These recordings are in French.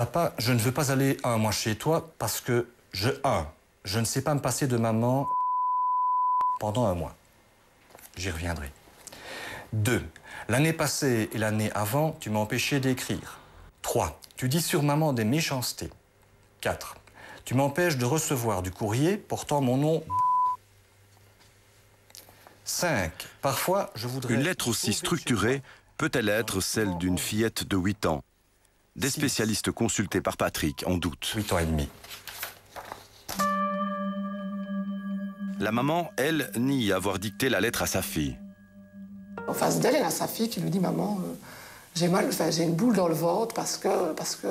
Papa, je ne veux pas aller un mois chez toi parce que je ne sais pas me passer de maman pendant un mois. J'y reviendrai. 2. L'année passée et l'année avant, tu m'as empêché d'écrire. 3. Tu dis sur maman des méchancetés. 4. Tu m'empêches de recevoir du courrier portant mon nom. 5. Parfois, je voudrais... Une lettre aussi structurée peut-elle être celle d'une fillette de 8 ans? Des spécialistes consultés par Patrick en doutent. 8 ans et demi. La maman, elle, nie avoir dicté la lettre à sa fille. En face d'elle, elle a sa fille qui lui dit « Maman, j'ai mal, j'ai une boule dans le ventre parce que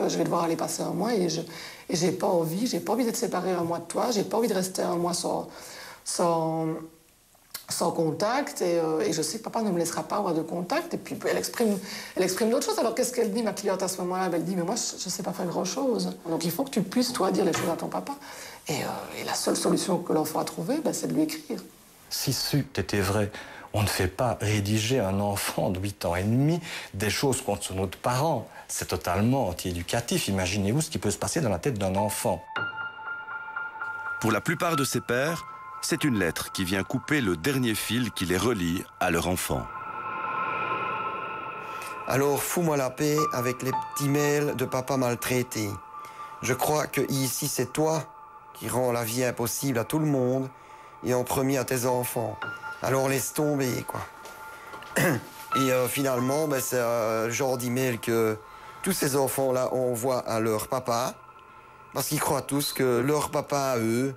je vais devoir aller passer un mois et j'ai pas envie d'être séparée un mois de toi, j'ai pas envie de rester un mois sans contact et je sais que papa ne me laissera pas avoir de contact. » Et puis elle exprime d'autres choses. Alors qu'est-ce qu'elle dit, ma cliente, à ce moment-là? Elle dit « Mais moi, je ne sais pas faire grand-chose. Donc il faut que tu puisses, toi, dire les choses à ton papa. » Et la seule solution que l'enfant a trouvée, c'est de lui écrire. Si c'eût été vrai, on ne fait pas rédiger un enfant de 8 ans et demi des choses contre notre parent. C'est totalement anti-éducatif. Imaginez-vous ce qui peut se passer dans la tête d'un enfant. Pour la plupart de ces pères, c'est une lettre qui vient couper le dernier fil qui les relie à leur enfant. Alors, fous-moi la paix avec les petits mails de papa maltraité. Je crois que ici, c'est toi qui rends la vie impossible à tout le monde et en premier à tes enfants. Alors, laisse tomber, quoi. Et finalement, c'est le genre d'email que tous ces enfants-là envoient à leur papa parce qu'ils croient tous que leur papa, à eux,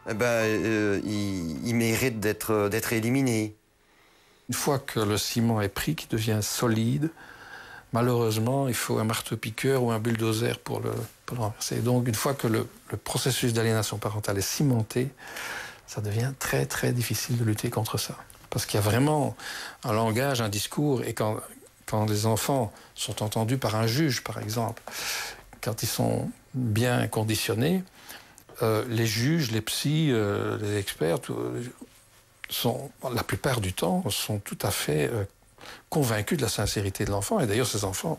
il mérite d'être éliminé. Une fois que le ciment est pris, qu'il devient solide, malheureusement, il faut un marteau-piqueur ou un bulldozer pour le renverser. Donc, une fois que le processus d'aliénation parentale est cimenté, ça devient très, très difficile de lutter contre ça. Parce qu'il y a vraiment un langage, un discours, et quand les enfants sont entendus par un juge, par exemple, quand ils sont bien conditionnés, les juges, les psys, les experts, la plupart du temps, sont tout à fait convaincus de la sincérité de l'enfant. Et d'ailleurs, ces enfants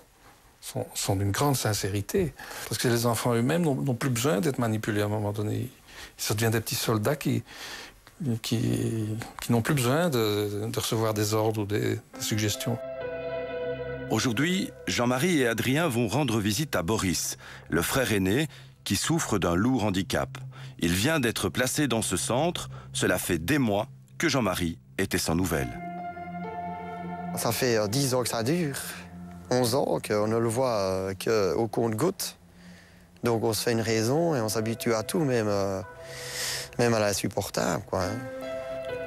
sont d'une grande sincérité. Parce que les enfants eux-mêmes n'ont plus besoin d'être manipulés à un moment donné. Ça devient des petits soldats qui n'ont plus besoin de recevoir des ordres ou des suggestions. Aujourd'hui, Jean-Marie et Adrien vont rendre visite à Boris, le frère aîné, qui souffre d'un lourd handicap. Il vient d'être placé dans ce centre. Cela fait des mois que Jean-Marie était sans nouvelles. Ça fait 10 ans que ça dure. 11 ans qu'on ne le voit qu'au compte-gouttes. Donc on se fait une raison et on s'habitue à tout, même à l'insupportable, quoi.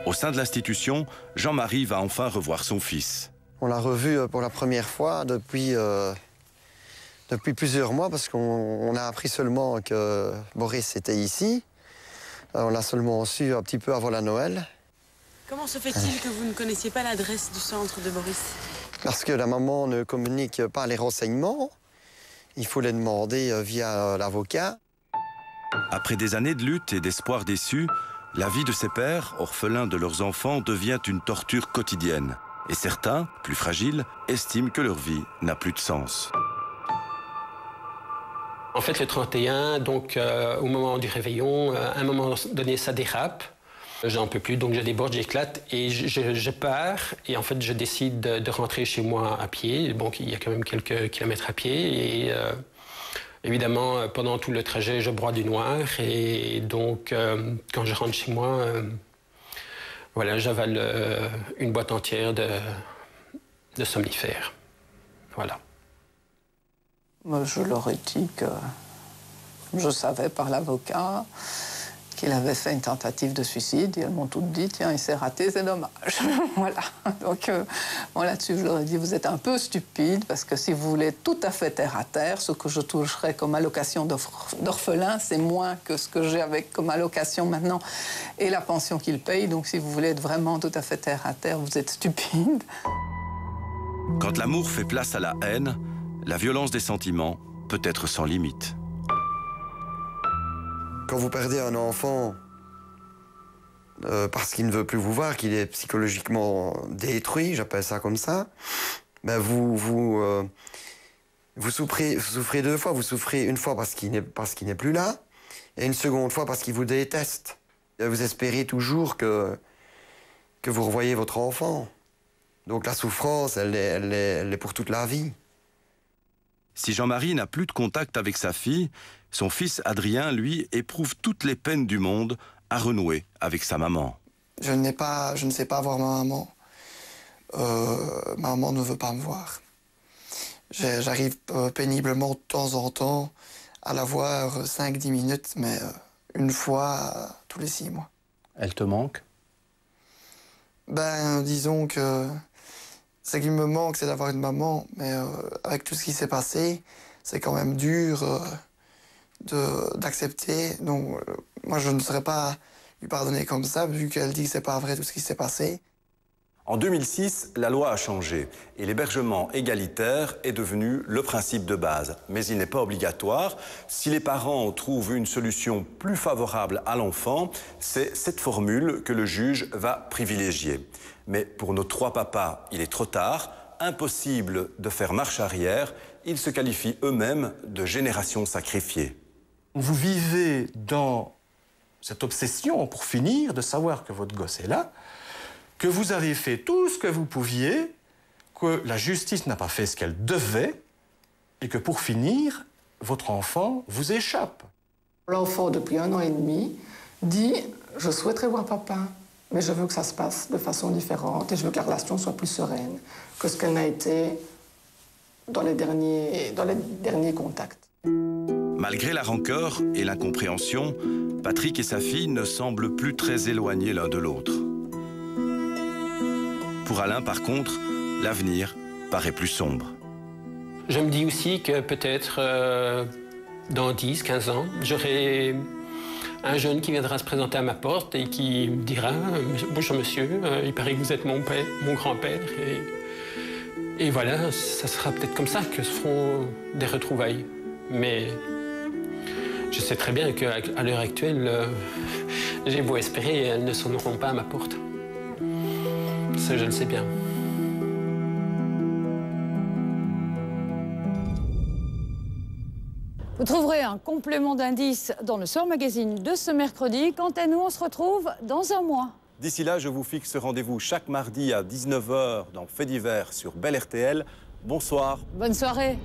Au sein de l'institution, Jean-Marie va enfin revoir son fils. On l'a revu pour la première fois depuis plusieurs mois, parce qu'on a appris seulement que Boris était ici. On l'a seulement su un petit peu avant la Noël. Comment se fait-il que vous ne connaissiez pas l'adresse du centre de Boris? Parce que la maman ne communique pas les renseignements. Il faut les demander via l'avocat. Après des années de lutte et d'espoir déçus, la vie de ces pères, orphelins de leurs enfants, devient une torture quotidienne. Et certains, plus fragiles, estiment que leur vie n'a plus de sens. En fait, le 31, donc au moment du réveillon, à un moment donné, ça dérape. J'en peux plus, donc je déborde, j'éclate et je pars. Et en fait, je décide de rentrer chez moi à pied. Donc, il y a quand même quelques kilomètres à pied. Et évidemment, pendant tout le trajet, je broie du noir. Et donc, quand je rentre chez moi, voilà, j'avale une boîte entière de somnifères. Voilà. Je leur ai dit que je savais par l'avocat qu'il avait fait une tentative de suicide. Et elles m'ont toutes dit, tiens, il s'est raté, c'est dommage. Voilà. Donc, bon, là-dessus, je leur ai dit, vous êtes un peu stupide, parce que si vous voulez tout à fait terre à terre, ce que je toucherais comme allocation d'orphelin, c'est moins que ce que j'ai avec comme allocation maintenant et la pension qu'il paye. Donc, si vous voulez être vraiment tout à fait terre à terre, vous êtes stupide. Quand l'amour fait place à la haine, la violence des sentiments peut être sans limite. Quand vous perdez un enfant parce qu'il ne veut plus vous voir, qu'il est psychologiquement détruit, j'appelle ça comme ça, ben vous Vous souffrez 2 fois. Vous souffrez une fois parce qu'il n'est plus là, et une seconde fois parce qu'il vous déteste. Et vous espérez toujours que vous revoyez votre enfant. Donc la souffrance, elle est pour toute la vie. Si Jean-Marie n'a plus de contact avec sa fille, son fils Adrien, lui, éprouve toutes les peines du monde à renouer avec sa maman. Je ne sais pas voir ma maman. Ma maman ne veut pas me voir. J'arrive péniblement de temps en temps à la voir 5-10 minutes, mais une fois tous les 6 mois. Elle te manque? Ben, disons que ce qui me manque, c'est d'avoir une maman, mais avec tout ce qui s'est passé, c'est quand même dur d'accepter. Donc, moi, je ne saurais pas lui pardonner comme ça, vu qu'elle dit que c'est pas vrai tout ce qui s'est passé. En 2006, la loi a changé et l'hébergement égalitaire est devenu le principe de base. Mais il n'est pas obligatoire. Si les parents trouvent une solution plus favorable à l'enfant, c'est cette formule que le juge va privilégier. Mais pour nos 3 papas, il est trop tard. Impossible de faire marche arrière. Ils se qualifient eux-mêmes de génération sacrifiée. Vous vivez dans cette obsession, pour finir, de savoir que votre gosse est là, que vous avez fait tout ce que vous pouviez, que la justice n'a pas fait ce qu'elle devait, et que pour finir, votre enfant vous échappe. L'enfant, depuis 1 an et demi, dit « Je souhaiterais voir papa, mais je veux que ça se passe de façon différente et je veux que la relation soit plus sereine que ce qu'elle n'a été dans les derniers contacts. » Malgré la rancœur et l'incompréhension, Patrick et sa fille ne semblent plus très éloignés l'un de l'autre. Pour Alain, par contre, l'avenir paraît plus sombre. Je me dis aussi que peut-être dans 10-15 ans, j'aurai un jeune qui viendra se présenter à ma porte et qui me dira « Bonjour monsieur, il paraît que vous êtes mon père, mon grand-père. » Et voilà, ça sera peut-être comme ça que se feront des retrouvailles. Mais je sais très bien qu'à l'heure actuelle, j'ai beau espérer, elles ne sonneront pas à ma porte. Ça, je le sais bien. Vous trouverez un complément d'indices dans le Soir Magazine de ce mercredi. Quant à nous, on se retrouve dans un mois. D'ici là, je vous fixe rendez-vous chaque mardi à 19 h dans Faits divers sur Belle RTL. Bonsoir. Bonne soirée.